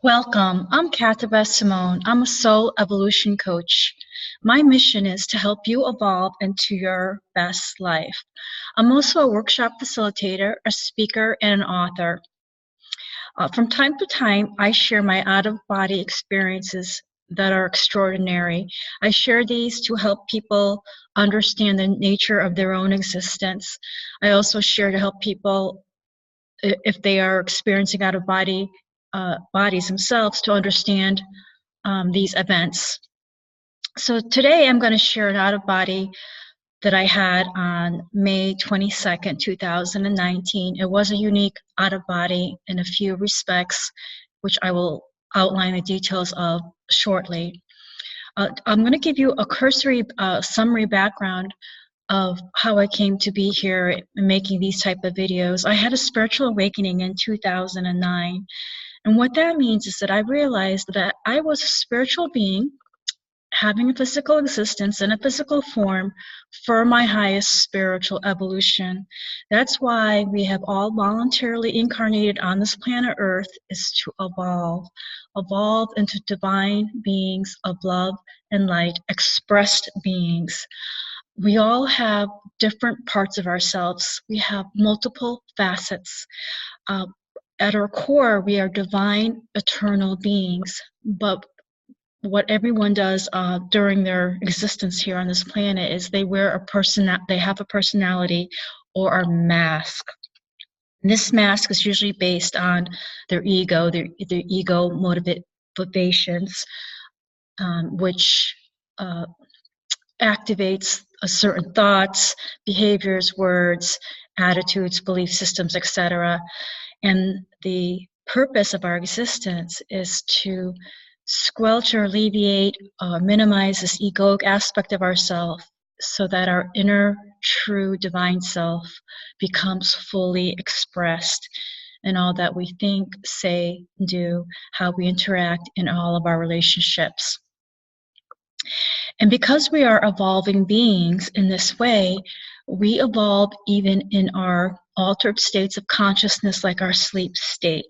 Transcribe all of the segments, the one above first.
Welcome. I'm Katha Simone. I'm a soul evolution coach. My mission is to help you evolve into your best life. I'm also a workshop facilitator, a speaker, and an author. From time to time, I share my out-of-body experiences that are extraordinary. I share these to help people understand the nature of their own existence. I also share to help people, if they are experiencing out-of-body bodies themselves, to understand these events. So today I'm going to share an out-of-body that I had on May 22nd, 2019. It was a unique out-of-body in a few respects, which I will outline the details of shortly. I'm going to give you a cursory summary background of how I came to be here making these type of videos. I had a spiritual awakening in 2009. And what that means is that I realized that I was a spiritual being having a physical existence in a physical form for my highest spiritual evolution. That's why we have all voluntarily incarnated on this planet Earth, is to evolve into divine beings of love and light, expressed beings. We all have different parts of ourselves. We have multiple facets. At our core, we are divine, eternal beings, but what everyone does during their existence here on this planet is they wear they have a personality or a mask. And this mask is usually based on their ego, their ego motivations, which activates certain thoughts, behaviors, words, attitudes, belief systems, etc. And the purpose of our existence is to squelch or alleviate, minimize this egoic aspect of ourself so that our inner true divine self becomes fully expressed in all that we think, say, do, how we interact in all of our relationships. And because we are evolving beings in this way, we evolve even in our altered states of consciousness, like our sleep state.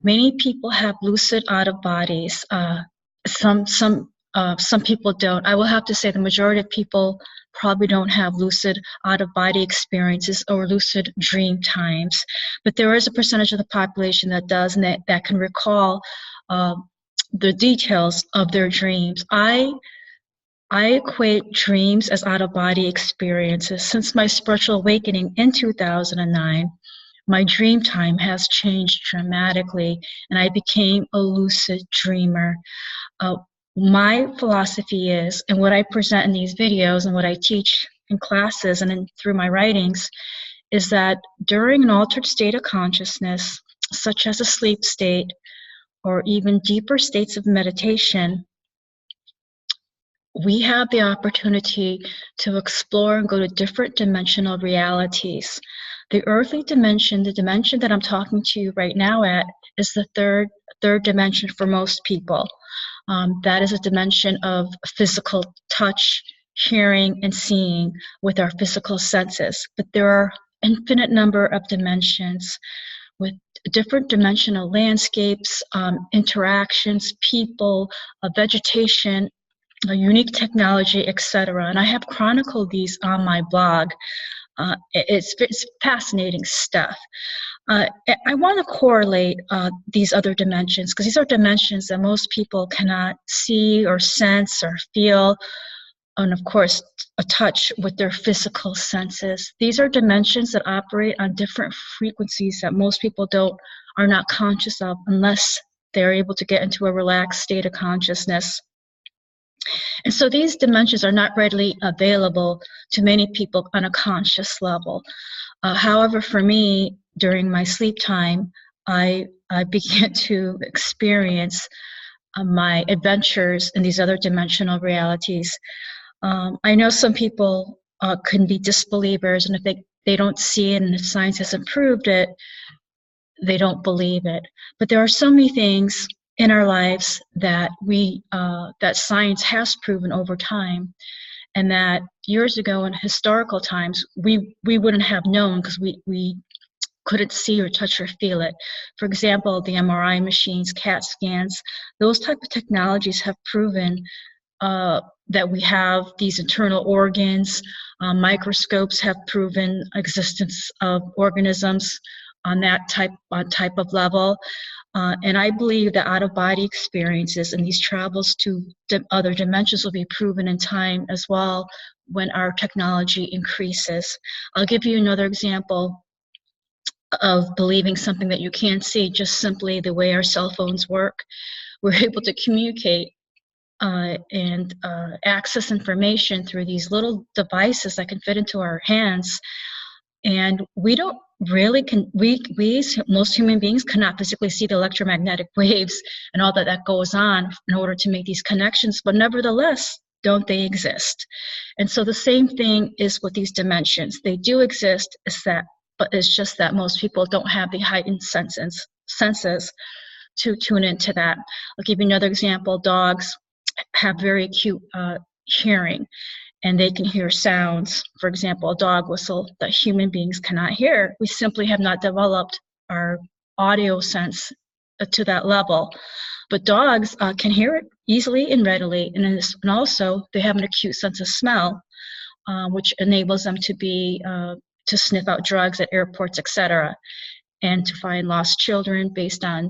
Many people have lucid out-of-bodies. Some people don't. I will have to say the majority of people probably don't have lucid out-of-body experiences or lucid dream times. But there is a percentage of the population that does, and that can recall the details of their dreams. I equate dreams as out-of-body experiences. Since my spiritual awakening in 2009, my dream time has changed dramatically, and I became a lucid dreamer. My philosophy is, and what I present in these videos and what I teach in classes and through my writings, is that during an altered state of consciousness, such as a sleep state, or even deeper states of meditation, we have the opportunity to explore and go to different dimensional realities. The earthly dimension, the dimension that I'm talking to you right now at, is the third dimension for most people. That is a dimension of physical touch, hearing, and seeing with our physical senses. But there are infinite number of dimensions with different dimensional landscapes, interactions, people, vegetation, unique technology, etc. And I have chronicled these on my blog. It's fascinating stuff. I want to correlate these other dimensions, because these are dimensions that most people cannot see or sense or feel, and of course a touch with their physical senses. These are dimensions that operate on different frequencies that most people are not conscious of unless they're able to get into a relaxed state of consciousness. And so these dimensions are not readily available to many people on a conscious level. However, for me, during my sleep time, I began to experience my adventures in these other dimensional realities. I know some people can be disbelievers, and if they don't see it and if science hasn't proved it, they don't believe it. But there are so many things in our lives that that science has proven over time, and that years ago in historical times we wouldn't have known, because we couldn't see or touch or feel it. For example, the MRI machines, CAT scans, those type of technologies have proven that we have these internal organs. Microscopes have proven existence of organisms on that type of level. And I believe that out-of-body experiences and these travels to other dimensions will be proven in time as well when our technology increases. I'll give you another example of believing something that you can't see, just simply the way our cell phones work. We're able to communicate and access information through these little devices that can fit into our hands. And we don't really most human beings cannot physically see the electromagnetic waves and all that goes on in order to make these connections, but nevertheless, don't they exist? And so the same thing is with these dimensions. They do exist, but it's just that most people don't have the heightened senses to tune into that. I'll give you another example. Dogs have very acute hearing, and they can hear sounds. For example, a dog whistle that human beings cannot hear. We simply have not developed our audio sense to that level. But dogs can hear it easily and readily, and also they have an acute sense of smell, which enables them to sniff out drugs at airports, etc., and to find lost children based on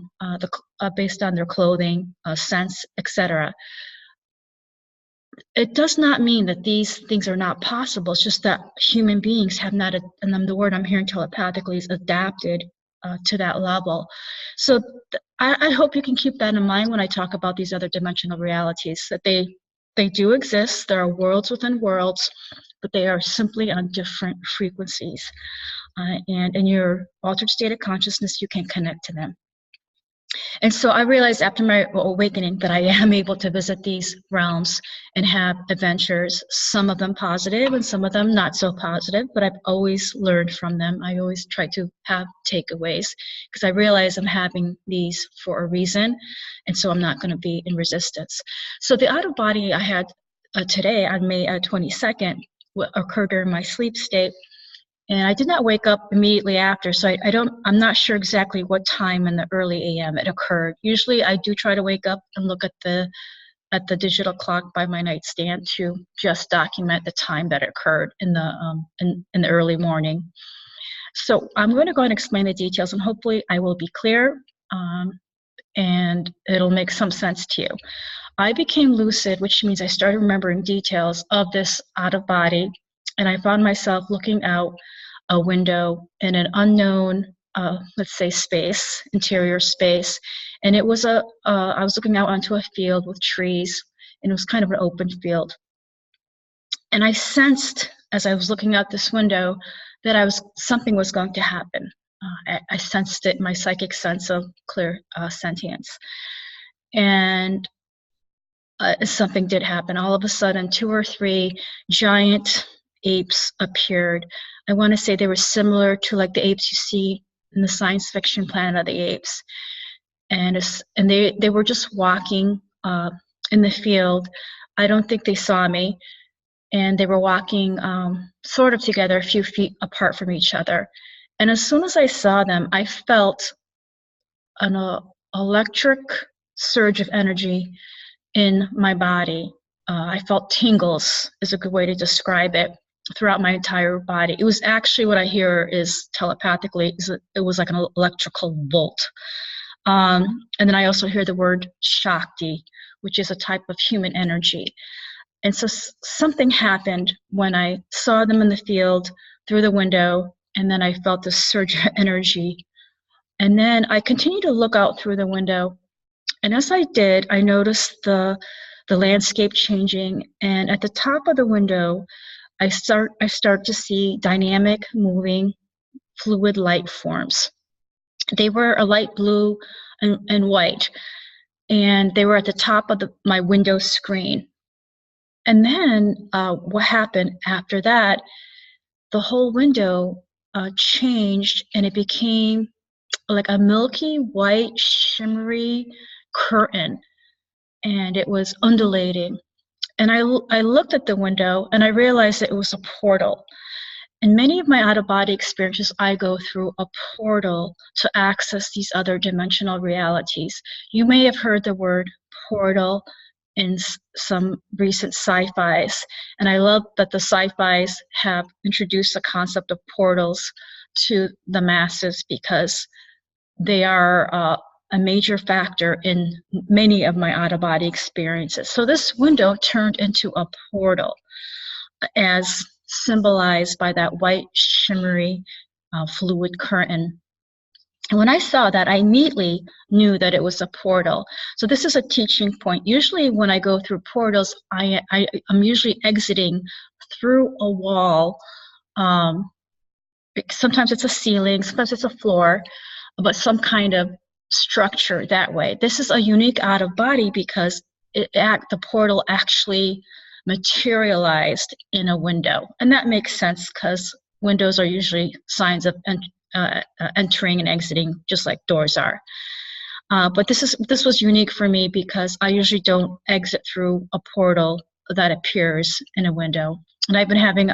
their clothing, scents, etc. It does not mean that these things are not possible. It's just that human beings have not, and the word I'm hearing telepathically is adapted to that level. So I hope you can keep that in mind when I talk about these other dimensional realities, that they do exist. There are worlds within worlds, but they are simply on different frequencies. And in your altered state of consciousness, you can connect to them. And so I realized after my awakening that I am able to visit these realms and have adventures, some of them positive and some of them not so positive, but I've always learned from them. I always try to have takeaways because I realize I'm having these for a reason, and so I'm not going to be in resistance. So the out of body I had today on May 22nd occurred during my sleep state. And I did not wake up immediately after, so I'm not sure exactly what time in the early AM it occurred. Usually I do try to wake up and look at the digital clock by my nightstand to just document the time that occurred in the early morning. So I'm going to go ahead and explain the details, and hopefully I will be clear and it'll make some sense to you. I became lucid, which means I started remembering details of this out of body, and I found myself looking out a window in an unknown, let's say, space, interior space, and it was I was looking out onto a field with trees, and it was kind of an open field. And I sensed, as I was looking out this window, that something was going to happen. I sensed it, my psychic sense of clear sentience. And something did happen. All of a sudden, 2 or 3 giant apes appeared. I want to say they were similar to like the apes you see in the science fiction Planet of the Apes. And they were just walking in the field. I don't think they saw me. And they were walking sort of together, a few feet apart from each other. And as soon as I saw them, I felt an electric surge of energy in my body. I felt tingles is a good way to describe it throughout my entire body. It was actually, what I hear is telepathically, it was like an electrical bolt. And then I also hear the word Shakti, which is a type of human energy. And so something happened when I saw them in the field through the window, and then I felt this surge of energy. And then I continued to look out through the window. And as I did, I noticed the landscape changing. And at the top of the window, I start to see dynamic, moving, fluid light forms. They were a light blue and white, and they were at the top of my window screen. And then what happened after that, the whole window changed, and it became like a milky white, shimmery curtain, and it was undulating. And I looked at the window, and I realized that it was a portal. In many of my out-of-body experiences, I go through a portal to access these other dimensional realities. You may have heard the word portal in some recent sci-fis, and I love that the sci-fis have introduced the concept of portals to the masses because they are a major factor in many of my out-of-body experiences. So this window turned into a portal, as symbolized by that white shimmery fluid curtain. And when I saw that, I immediately knew that it was a portal. So this is a teaching point. Usually when I go through portals, I'm usually exiting through a wall. Sometimes it's a ceiling, sometimes it's a floor, but some kind of structure that way. This is a unique out of body because the portal actually materialized in a window. And that makes sense because windows are usually signs of entering and exiting, just like doors are. But this was unique for me because I usually don't exit through a portal that appears in a window. And I've been having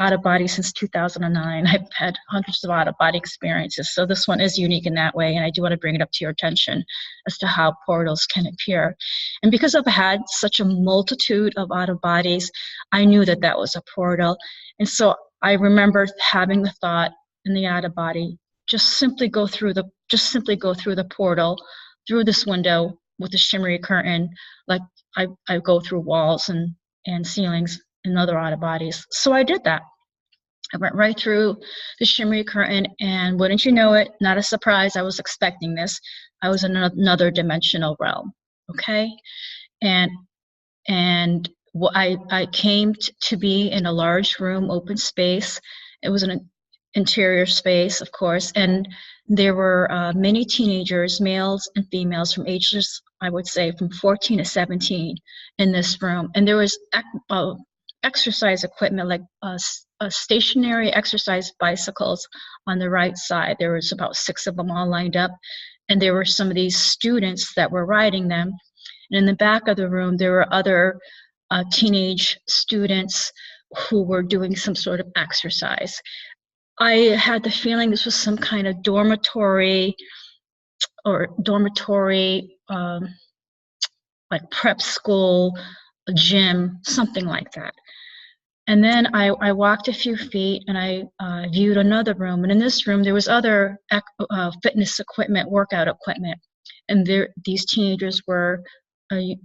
out of body since 2009. I've had hundreds of out of body experiences. So this one is unique in that way. And I do want to bring it up to your attention as to how portals can appear. And because I've had such a multitude of out of bodies, I knew that that was a portal. And so I remember having the thought in the out of body, just simply go through the portal, through this window with the shimmery curtain, like I go through walls and ceilings and other out of bodies. So I did that. I went right through the shimmery curtain, and wouldn't you know it, not a surprise, I was expecting this. I was in another dimensional realm, okay? And I came to be in a large room, open space. It was an interior space, of course, and there were many teenagers, males and females, from ages, I would say, from 14 to 17 in this room. And there was exercise equipment, like stationary exercise bicycles on the right side. There was about 6 of them all lined up, and there were some of these students that were riding them. And in the back of the room, there were other teenage students who were doing some sort of exercise. I had the feeling this was some kind of dormitory, like prep school, gym, something like that. And then I walked a few feet and I viewed another room. And in this room, there was other fitness equipment, workout equipment. And these teenagers were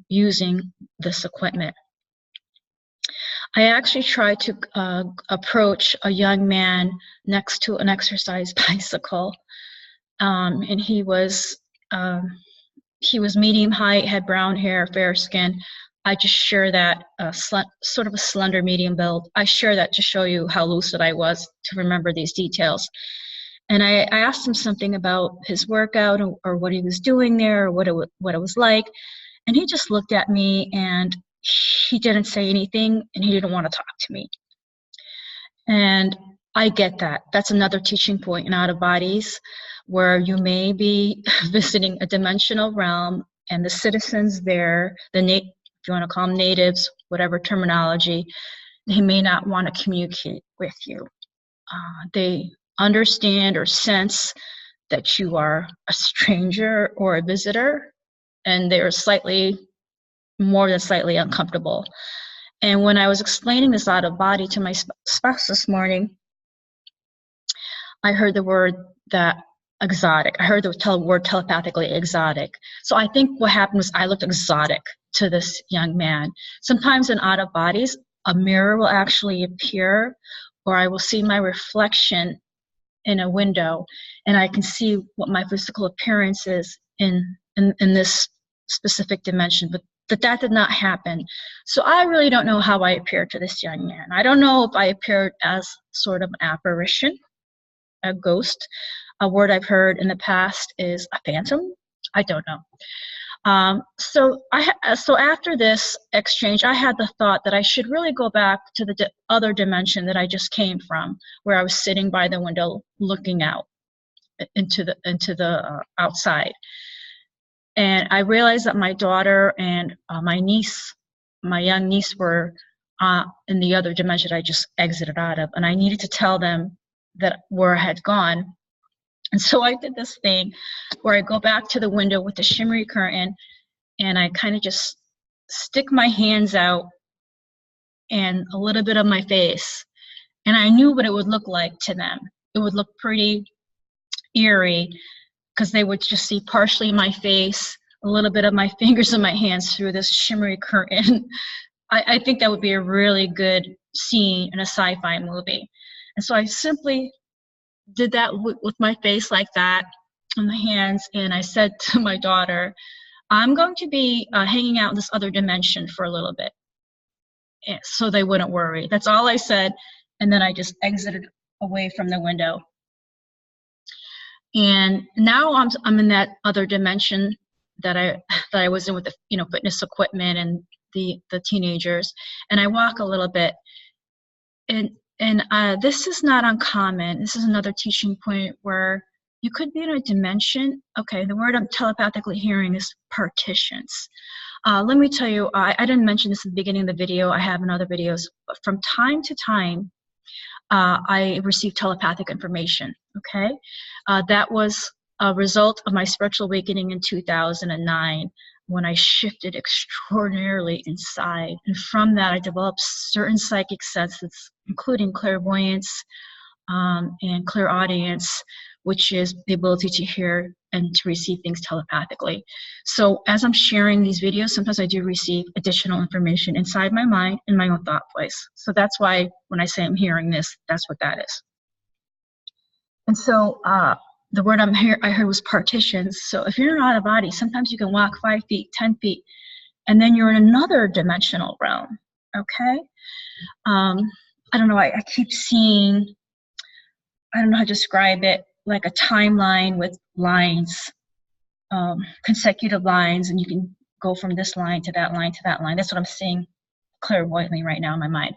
using this equipment. I actually tried to approach a young man next to an exercise bicycle. And he was medium height, had brown hair, fair skin. I just share that sort of a slender medium build. I share that to show you how lucid I was to remember these details. And I asked him something about his workout or what he was doing there, or what it was like. And he just looked at me and he didn't say anything, and he didn't want to talk to me. And I get that. That's another teaching point in out of bodies, where you may be visiting a dimensional realm, and the citizens there, if you want to call them natives, whatever terminology, they may not want to communicate with you. They understand or sense that you are a stranger or a visitor, and they're more than slightly uncomfortable. And when I was explaining this out of body to my spouse this morning, I heard the word exotic. I heard the word telepathically, exotic. So I think what happened was I looked exotic to this young man. Sometimes in out of bodies, a mirror will actually appear, or I will see my reflection in a window, and I can see what my physical appearance is in this specific dimension. But that did not happen. So I really don't know how I appeared to this young man. I don't know if I appeared as sort of an apparition, a ghost. A word I've heard in the past is a phantom. I don't know. So after this exchange, I had the thought that I should really go back to the other dimension that I just came from, where I was sitting by the window looking out into the outside. And I realized that my daughter and my young niece were in the other dimension I just exited out of, and I needed to tell them that where I had gone. And so I did this thing where I go back to the window with the shimmery curtain, and I kind of just stick my hands out and a little bit of my face, and I knew what it would look like to them. It would look pretty eerie because they would just see partially my face, a little bit of my fingers and my hands through this shimmery curtain. I think that would be a really good scene in a sci-fi movie. And so I simply did that with my face like that and my hands, and I said to my daughter, I'm going to be hanging out in this other dimension for a little bit, so they wouldn't worry. That's all I said, and then I just exited away from the window. And now I'm in that other dimension that I was in with the fitness equipment and the teenagers, and I walk a little bit, and this is not uncommon. This is another teaching point where you could be in a dimension. Okay, the word I'm telepathically hearing is partitions. Let me tell you, I didn't mention this at the beginning of the video. I have in other videos, but from time to time, I receive telepathic information, okay? That was a result of my spiritual awakening in 2009 when I shifted extraordinarily inside. And from that, I developed certain psychic senses, including clairvoyance and clairaudience, which is the ability to hear and to receive things telepathically. So as I'm sharing these videos, sometimes I do receive additional information inside my mind in my own thought voice. So that's why when I say I'm hearing this, that's what that is. And so the word I heard was partitions. So if you're in an out of body, sometimes you can walk 5 feet, 10 feet, and then you're in another dimensional realm, okay? I don't know, I keep seeing, I don't know how to describe it, like a timeline with lines, consecutive lines, and you can go from this line to that line to that line. That's what I'm seeing clairvoyantly right now in my mind.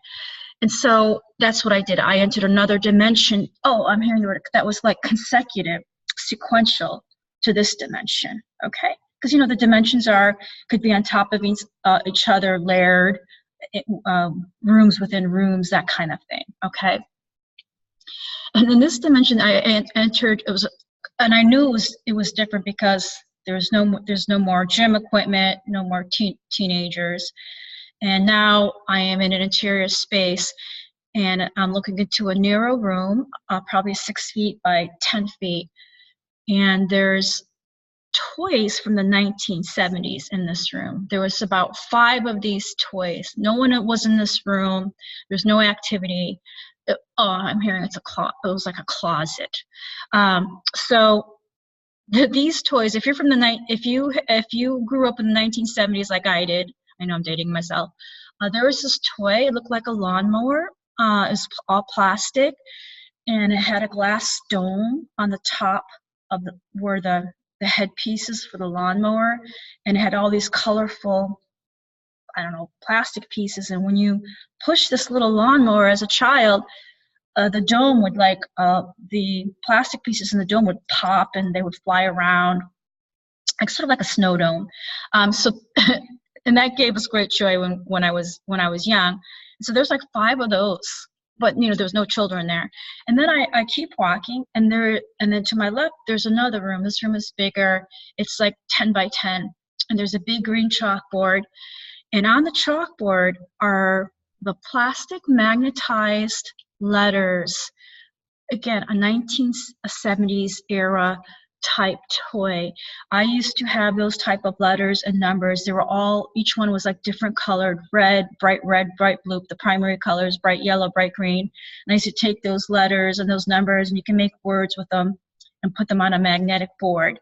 And so that's what I did. I entered another dimension. Oh, I'm hearing the word that was like consecutive, sequential to this dimension, okay? Because the dimensions could be on top of each other, layered, rooms within rooms, that kind of thing, okay? And in this dimension, I entered. And I knew it was different because there's no more gym equipment, no more teenagers, and now I am in an interior space, and I'm looking into a narrow room, probably 6 feet by 10 feet, and there's toys from the 1970s in this room. There was about 5 of these toys. No one was in this room. There's no activity. I'm hearing it was like a closet. So these toys, if you're from if you grew up in the 1970s like I did, I know I'm dating myself. There was this toy. It looked like a lawnmower. It was all plastic, and it had a glass dome on the top of where the headpieces for the lawnmower, and it had all these colorful, I don't know, plastic pieces. And when you push this little lawnmower as a child, the dome would the plastic pieces in the dome would pop and they would fly around, like sort of like a snow dome. And that gave us great joy when I was young. So there's like 5 of those, but there was no children there. And then I keep walking, and then to my left there's another room. This room is bigger. It's like 10 by 10, and there's a big green chalkboard. And on the chalkboard are the plastic magnetized letters. Again, a 1970s era type toy. I used to have those type of letters and numbers. They were each one was like different colored: red, bright blue, the primary colors, bright yellow, bright green. And I used to take those letters and those numbers, and you can make words with them and put them on a magnetic board.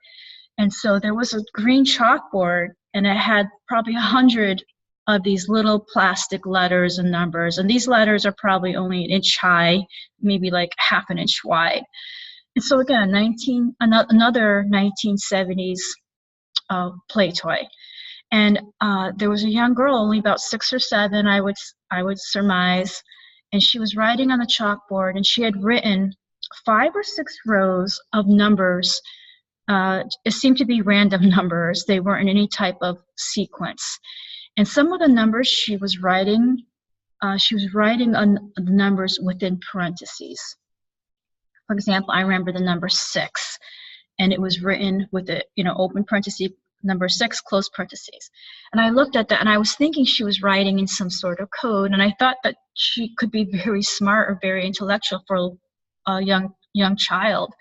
And so there was a green chalkboard, and it had probably 100 of these little plastic letters and numbers. And these letters are probably only 1 inch high, maybe like half an inch wide. And so again, another 1970s play toy. And there was a young girl, only about 6 or 7, I would surmise, and she was writing on the chalkboard, and she had written 5 or 6 rows of numbers. It seemed to be random numbers. They weren't in any type of sequence. And some of the numbers she was writing she was writing on the numbers within parentheses. For example, I remember the number 6, and it was written with the, open parentheses, number 6, close parentheses. And I looked at that, and I was thinking she was writing in some sort of code, and I thought that she could be very smart or very intellectual for a young child,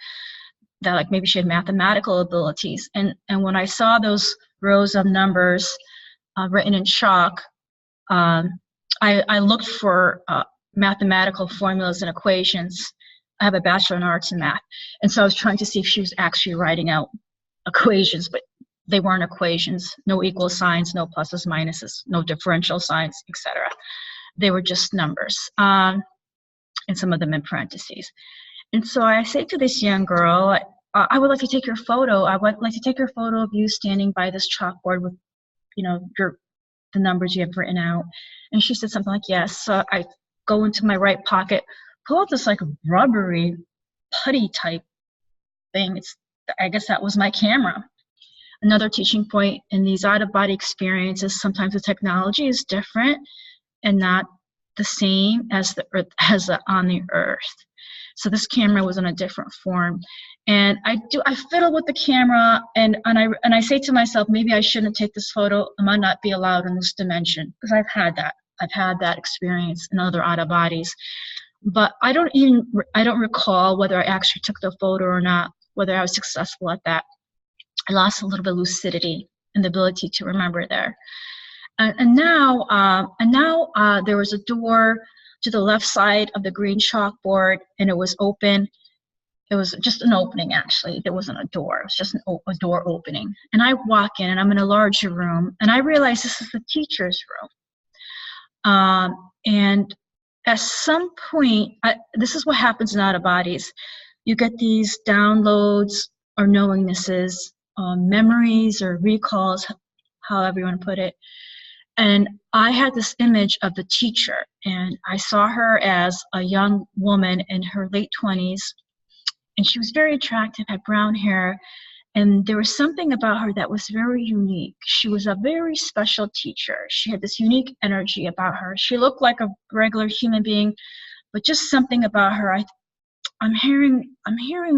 that like maybe she had mathematical abilities. And when I saw those rows of numbers written in chalk, I looked for mathematical formulas and equations. I have a Bachelor in Arts in Math, and so I was trying to see if she was actually writing out equations, but they weren't equations. No equal signs, no pluses, minuses, no differential signs, etc. They were just numbers, and some of them in parentheses. And so I say to this young girl, I would like to take your photo. I would like to take your photo of you standing by this chalkboard with, the numbers you have written out. And she said something like, yes. So I go into my right pocket, pull out this like rubbery putty type thing. I guess that was my camera. Another teaching point in these out-of-body experiences, sometimes the technology is different and not the same as on the earth. So this camera was in a different form, and I fiddle with the camera, and I say to myself, maybe I shouldn't take this photo. I might not be allowed in this dimension, because I've had that experience in other out of bodies. But I don't recall whether I actually took the photo or not, whether I was successful at that. I lost a little bit of lucidity and the ability to remember there. And now there was a door to the left side of the green chalkboard, and it was open. It was just an opening, actually. There wasn't a door. It was just a door opening. And I walk in, and I'm in a larger room, and I realize this is the teacher's room. And at some point, this is what happens in out of bodies. You get these downloads or knowingnesses, memories or recalls, however you want to put it. And I had this image of the teacher, and I saw her as a young woman in her late 20s, and she was very attractive, had brown hair, and there was something about her that was very unique. She was a very special teacher. She had this unique energy about her. She looked like a regular human being, but just something about her. I'm hearing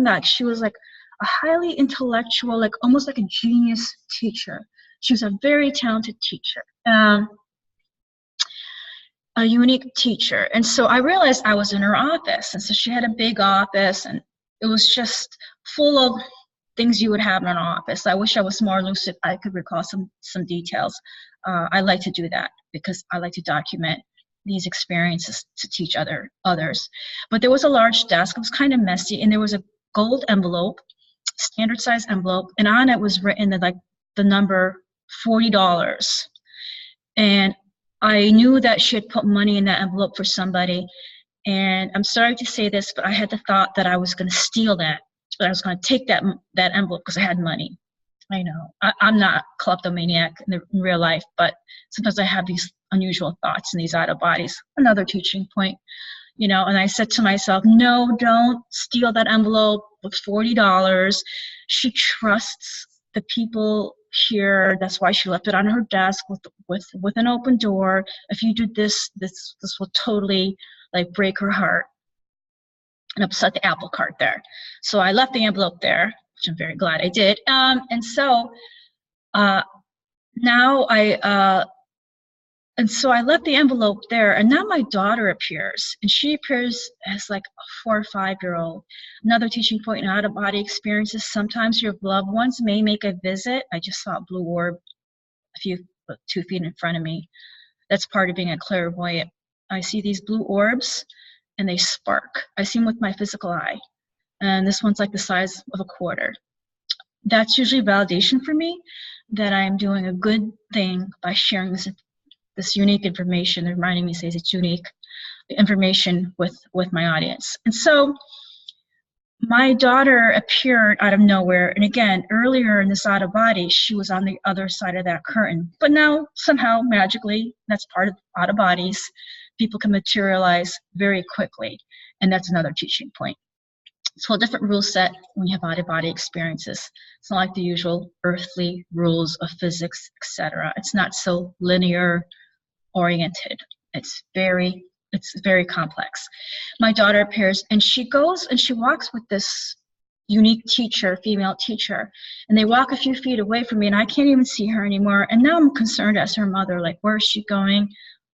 that she was like a highly intellectual, like almost like a genius teacher. She was a very talented teacher, a unique teacher. And so I realized I was in her office. And so she had a big office, and it was just full of things you would have in an office. I wish I was more lucid. I could recall some details. I like to do that because I like to document these experiences to teach others. But there was a large desk. It was kind of messy, and there was a gold envelope, standard size envelope, and on it was written the number $40. And I knew that she had put money in that envelope for somebody. And I'm sorry to say this, but I had the thought that I was going to steal that. That I was going to take that envelope because I had money. I know. I'm not a kleptomaniac in real life, but sometimes I have these unusual thoughts in these out of bodies. Another teaching point, and I said to myself, no, don't steal that envelope with $40. She trusts the people here. That's why she left it on her desk with an open door. If you do this will totally break her heart and upset the apple cart there. So I left the envelope there, which I'm very glad I did. And so I left the envelope there, and now my daughter appears, and she appears as like a 4 or 5-year-old. Another teaching point in out-of-body experiences, sometimes your loved ones may make a visit. I just saw a blue orb 2 feet in front of me. That's part of being a clairvoyant. I see these blue orbs, and they spark. I see them with my physical eye, and this one's like the size of a quarter. That's usually validation for me that I'm doing a good thing by sharing this unique information. They're reminding me, says it's unique information with my audience. And so my daughter appeared out of nowhere. And again, earlier in this out of body, she was on the other side of that curtain. But now somehow magically, that's part of out of bodies. People can materialize very quickly. And that's another teaching point. It's a whole different rule set when you have out-of-body experiences. It's not like the usual earthly rules of physics, etc. It's not so linear oriented It's very complex. My daughter appears, and she goes and she walks with this unique teacher, female teacher, and they walk a few feet away from me, and I can't even see her anymore. And now I'm concerned as her mother, like, where is she going?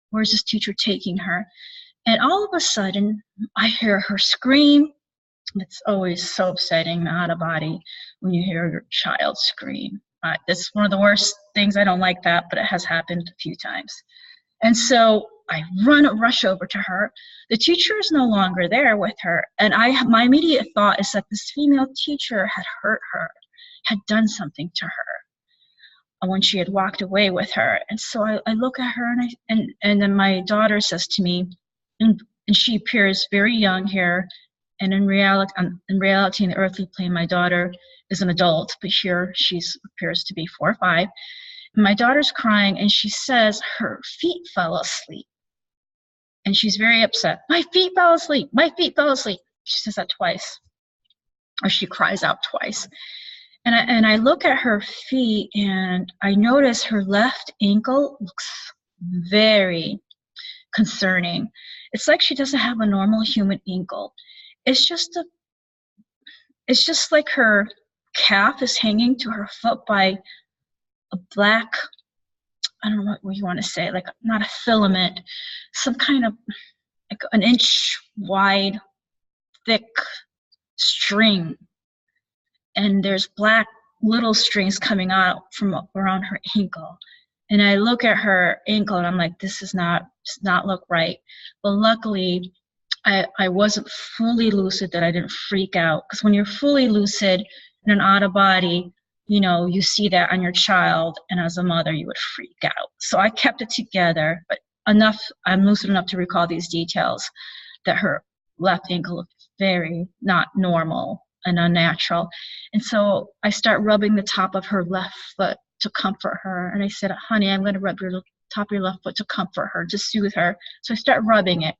Where's this teacher taking her? And all of a sudden, I hear her scream. It's always so upsetting, out of body, when you hear your child scream. It's one of the worst things. I don't like that, but it has happened a few times. And so I rush over to her. The teacher is no longer there with her. And my immediate thought is that this female teacher had hurt her, had done something to her when she had walked away with her. And so I look at her, and then my daughter says to me, and she appears very young here, and in reality, in the earthly plane, my daughter is an adult, but here she appears to be 4 or 5. And my daughter's crying, and she says her feet fell asleep. And she's very upset. My feet fell asleep. My feet fell asleep. She says that twice, or she cries out twice. And I look at her feet, and I notice her left ankle looks very concerning. It's like she doesn't have a normal human ankle. It's just like her calf is hanging to her foot by a black, I don't know what you want to say, like not a filament, some kind of like an inch wide, thick string. And there's black little strings coming out from around her ankle. And I look at her ankle, and I'm like, this does not look right. But luckily, I wasn't fully lucid, that I didn't freak out. Because when you're fully lucid in an out of body, you see that on your child, and as a mother, you would freak out. So I kept it together, but I'm lucid enough to recall these details, that her left ankle looked very not normal and unnatural. And so I start rubbing the top of her left foot to comfort her. And I said, honey, I'm going to rub your top of your left foot to comfort her, to soothe her. So I start rubbing it.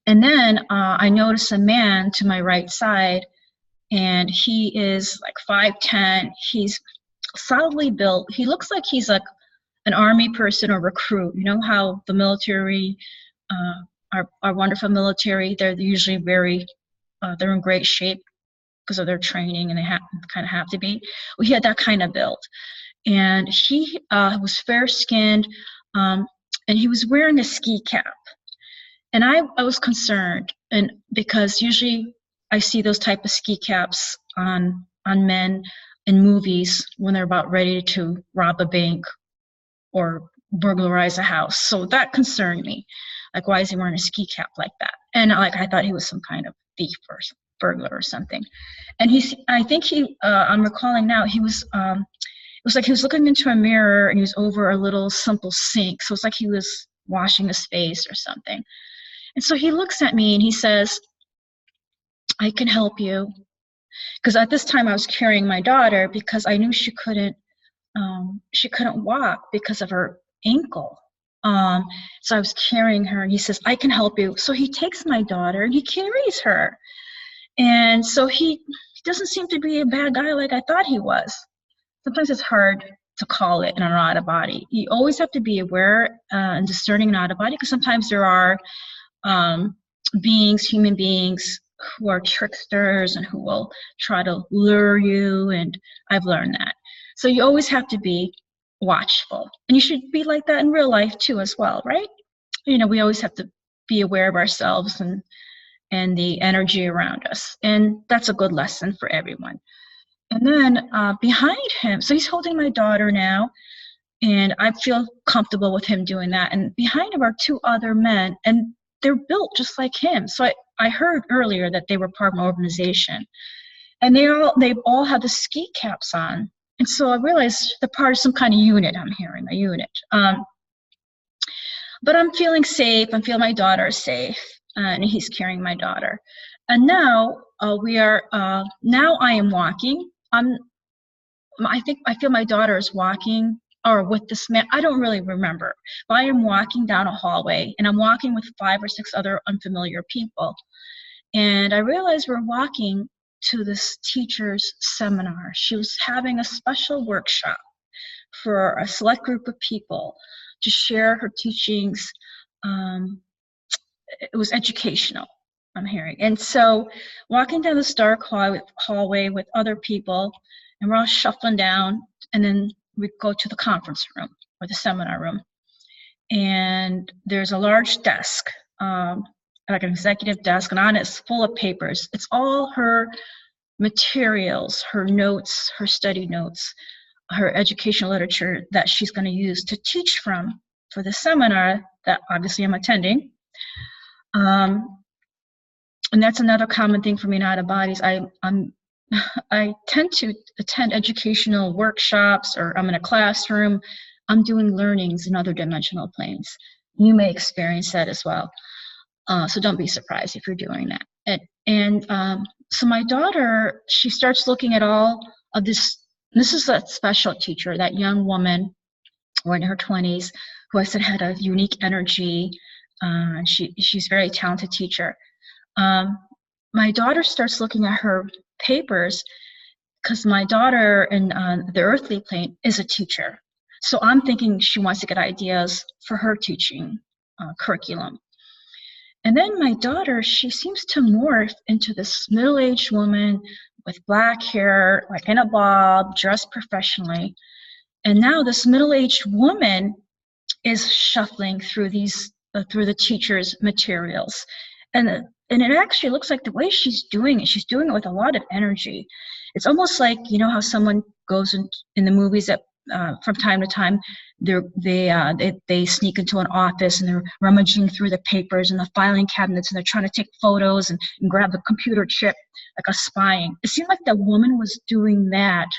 And then I notice a man to my right side, and he is like 5'10". He's solidly built. He looks like he's like an army person or recruit. You know how the military, our wonderful military, they're usually they're in great shape because of their training, and they kind of have to be. Well, he had that kind of build. And he was fair-skinned, and he was wearing a ski cap. And I was concerned, and because usually I see those type of ski caps on men in movies when they're about ready to rob a bank or burglarize a house. So that concerned me. Like, why is he wearing a ski cap like that? And I thought he was some kind of thief or burglar or something. And I'm recalling now, it was like he was looking into a mirror, and he was over a little simple sink. So it's like he was washing his face or something. And so he looks at me and he says, I can help you. Because at this time I was carrying my daughter, because I knew she couldn't walk because of her ankle. So I was carrying her, and he says, I can help you. So he takes my daughter and he carries her. And so he doesn't seem to be a bad guy like I thought he was. Sometimes it's hard to call it in an out of body. You always have to be aware and discerning an out of body, because sometimes there are human beings who are tricksters and who will try to lure you, and I've learned that. So you always have to be watchful, and you should be like that in real life too as well, right? We always have to be aware of ourselves and the energy around us, and that's a good lesson for everyone. And then behind him, so he's holding my daughter now, and I feel comfortable with him doing that. And behind him are 2 other men, and they're built just like him. So I heard earlier that they were part of an organization, and they all have the ski caps on. And so I realized they're part of some kind of unit. I'm hearing a unit. But I'm feeling safe. I'm feeling my daughter is safe, and he's carrying my daughter. And now now I am walking. I feel my daughter is walking, or with this man, I don't really remember, but I am walking down a hallway, and I'm walking with 5 or 6 other unfamiliar people. And I realized we're walking to this teacher's seminar. She was having a special workshop for a select group of people to share her teachings. It was educational, I'm hearing. And so walking down this dark hallway with other people, and we're all shuffling down, and then we go to the conference room or the seminar room. And there's a large desk, like an executive desk, and on it's full of papers. It's all her materials, her notes, her study notes, her educational literature that she's going to use to teach from for the seminar that obviously I'm attending. And that's another common thing for me in out of bodies. I tend to attend educational workshops, or I'm in a classroom. I'm doing learnings in other dimensional planes. You may experience that as well. So don't be surprised if you're doing that. So my daughter, she starts looking at all of this. This is that special teacher, that young woman, or in her 20s, who I said had a unique energy. She's a very talented teacher. My daughter starts looking at her papers, because my daughter in the earthly plane is a teacher. So I'm thinking she wants to get ideas for her teaching curriculum. And then my daughter, she seems to morph into this middle-aged woman with black hair, like in a bob, dressed professionally. And now this middle-aged woman is shuffling through through the teacher's materials. And it actually looks like the way she's doing it with a lot of energy. It's almost like, you know how someone goes in the movies that from time to time they sneak into an office and they're rummaging through the papers and the filing cabinets, and they're trying to take photos and grab the computer chip, like a spying. It seemed like the woman was doing that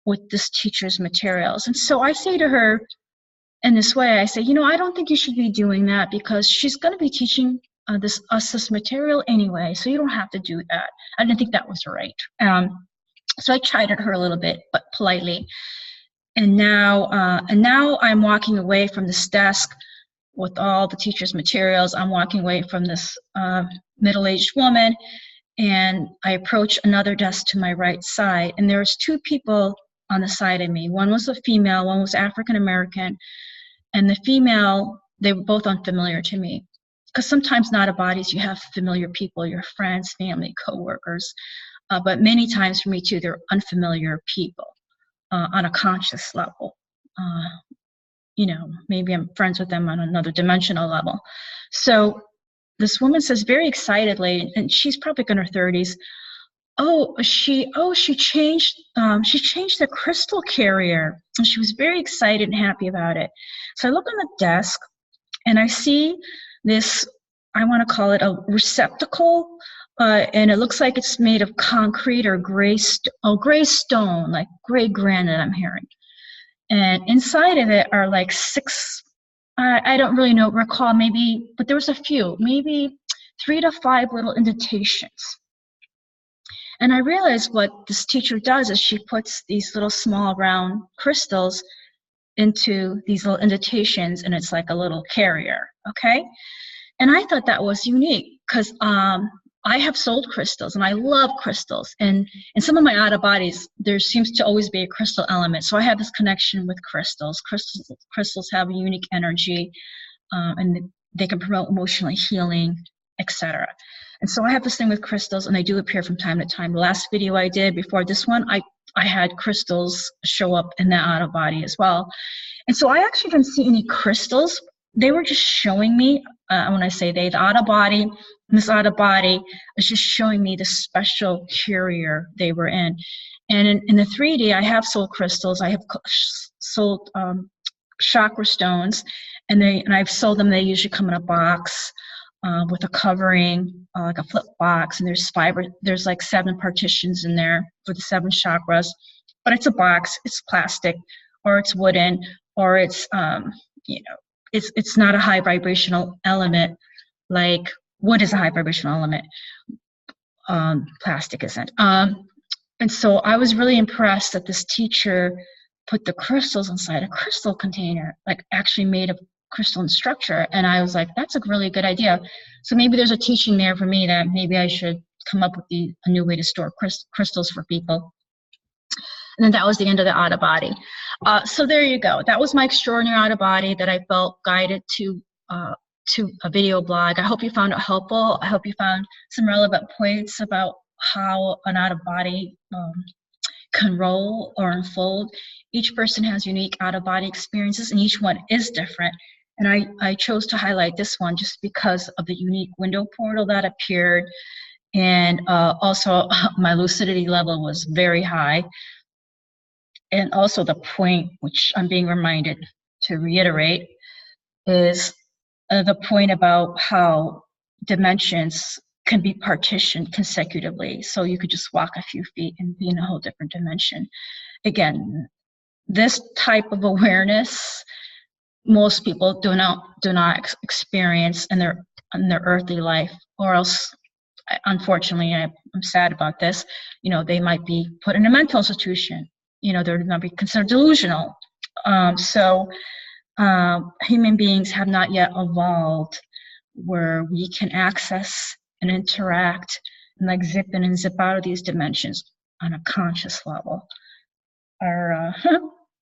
with this teacher's materials. And so I say to her in this way, I say, you know, I don't think you should be doing that, because she's going to be teaching this material anyway, so you don't have to do that. I didn't think that was right. So I chided her a little bit, but politely. And now I'm walking away from this desk with all the teacher's materials. I'm walking away from this middle-aged woman, and I approach another desk to my right side, and there's two people on the side of me. One was a female, one was African American, and the female, they were both unfamiliar to me. Because sometimes in out-of-bodies you have familiar people, your friends, family, co-workers, but many times for me too, they're unfamiliar people on a conscious level. You know, maybe I'm friends with them on another dimensional level. So this woman says very excitedly, and she's probably in her 30s, she changed the crystal carrier. And she was very excited and happy about it. So I look on the desk and I see this, I want to call it a receptacle, and it looks like it's made of concrete or gray stone, like gray granite, I'm hearing. And inside of it are like 6, I don't really recall, maybe, but there was a few, maybe 3 to 5 little indentations. And I realized what this teacher does is she puts these little small round crystals into these little indentations, and it's like a little carrier, okay? And I thought that was unique, because I have sold crystals, and I love crystals. And in some of my out-of-bodies, there seems to always be a crystal element. So I have this connection with crystals. Crystals have a unique energy, and they can promote emotional healing, etc. And so I have this thing with crystals, and they do appear from time to time. The last video I did before this one, I had crystals show up in that out-of-body as well. And so I actually didn't see any crystals. They were just showing me, when I say they, the out-of-body, this out-of-body is just showing me the special carrier they were in. And in the 3D, I have sold crystals. I have sold chakra stones, and I've sold them. They usually come in a box with a covering, like a flip box, and there's like 7 partitions in there for the 7 chakras. But it's a box. It's plastic, or it's wooden, or it's it's not a high vibrational element. Like wood is a high vibrational element. Plastic isn't. And so I was really impressed that this teacher put the crystals inside a crystal container, like actually made of crystalline structure. And I was like, that's a really good idea. So maybe there's a teaching there for me that maybe I should come up with a new way to store crystals for people. And then that was the end of the out of body. So there you go. That was my extraordinary out of body that I felt guided to a video blog. I hope you found it helpful. I hope you found some relevant points about how an out of body can roll or unfold. Each person has unique out of body experiences, and each one is different. And I chose to highlight this one just because of the unique window portal that appeared. And also my lucidity level was very high. And also the point, which I'm being reminded to reiterate, is the point about how dimensions can be partitioned consecutively. So you could just walk a few feet and be in a whole different dimension. Again, this type of awareness, most people do not experience in their earthly life, or else, unfortunately, I'm sad about this, you know, they might be put in a mental institution. You know, they're going to be considered delusional. Human beings have not yet evolved where we can access and interact and like zip in and zip out of these dimensions on a conscious level.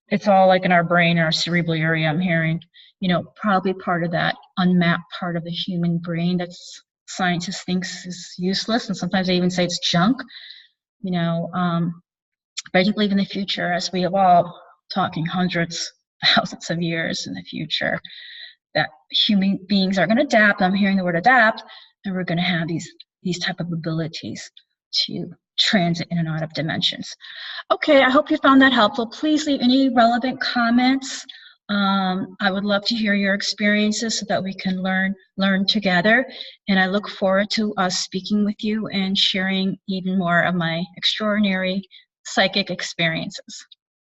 It's all like in our brain, our cerebral area, I'm hearing, you know, probably part of that unmapped part of the human brain that's scientists thinks is useless, and sometimes they even say it's junk, you know. But I do believe in the future, as we evolve, talking hundreds, thousands of years in the future, that human beings are going to adapt. I'm hearing the word adapt, and we're going to have these type of abilities to transit in and out of dimensions. Okay, I hope you found that helpful. Please leave any relevant comments. I would love to hear your experiences so that we can learn together. And I look forward to us speaking with you and sharing even more of my extraordinary psychic experiences.